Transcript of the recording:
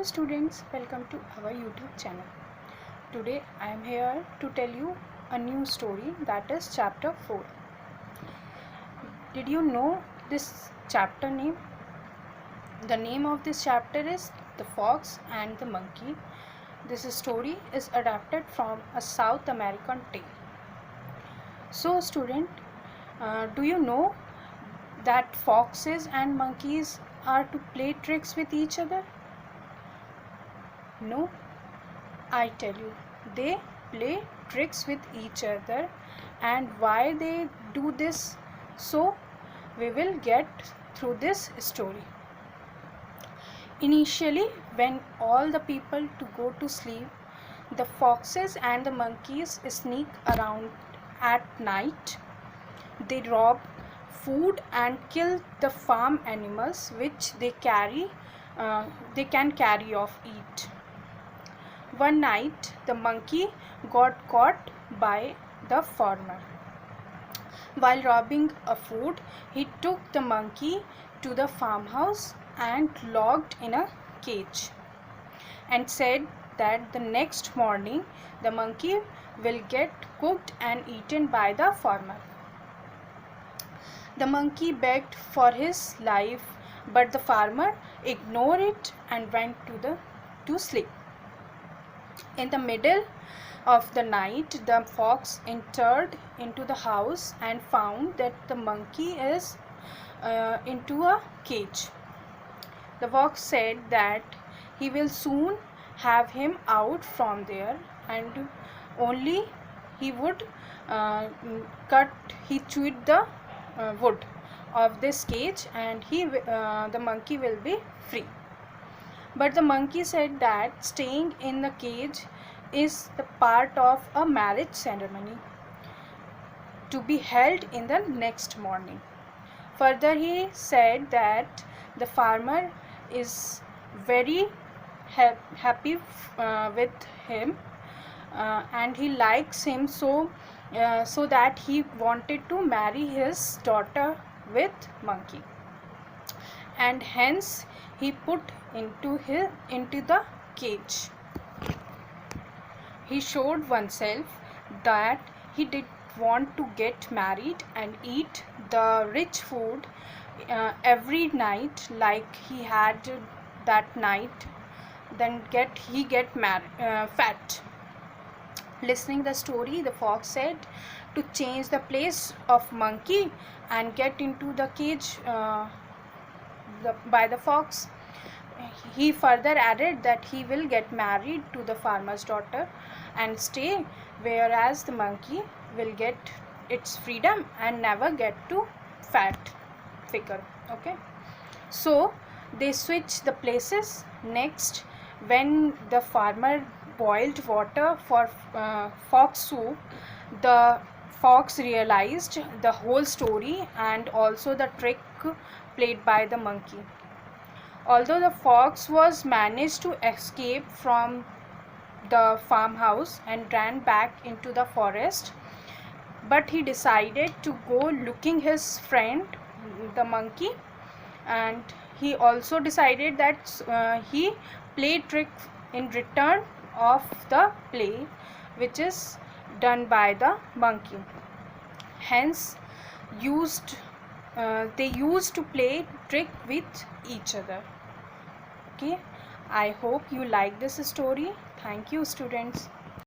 Hello students, welcome to our YouTube channel. Today I am here to tell you a new story, that is chapter 4. Did you know this chapter name? The name of this chapter is The Fox and the Monkey. This story is adapted from a South American tale. So student, do you know that foxes and monkeys are to play tricks with each other? No, I tell you, they play tricks with each other, and why they do this, so we will get through this story. Initially, when all the people to go to sleep, the foxes and the monkeys sneak around at night. They rob food and kill the farm animals which they can carry off eat. One night, the monkey got caught by the farmer. While robbing a food, he took the monkey to the farmhouse and locked in a cage and said that the next morning the monkey will get cooked and eaten by the farmer. The monkey begged for his life, but the farmer ignored it and went to sleep. In the middle of the night, the fox entered into the house and found that the monkey is into a cage. The fox said that he will soon have him out from there, and only he would chewed the wood of this cage, and the monkey will be free. But the monkey said that staying in the cage is the part of a marriage ceremony to be held in the next morning. Further, he said that the farmer is very happy with him, and he likes him so that he wanted to marry his daughter with monkey, and hence he put into the cage. He showed oneself that he did want to get married and eat the rich food every night like he had that night, then he get fat. Listening the story, the fox said to change the place of monkey and get into the cage by the fox. He further added that he will get married to the farmer's daughter and stay, whereas the monkey will get its freedom and never get to fat figure. Okay, so they switch the places. Next, when the farmer boiled water for fox soup, the fox realized the whole story and also the trick played by the monkey. Although the fox was managed to escape from the farmhouse and ran back into the forest, but he decided to go looking his friend the monkey, and he also decided that he played trick in return of the play which is done by the monkey. Hence they used to play trick with each other. Okay, I hope you like this story. Thank you students.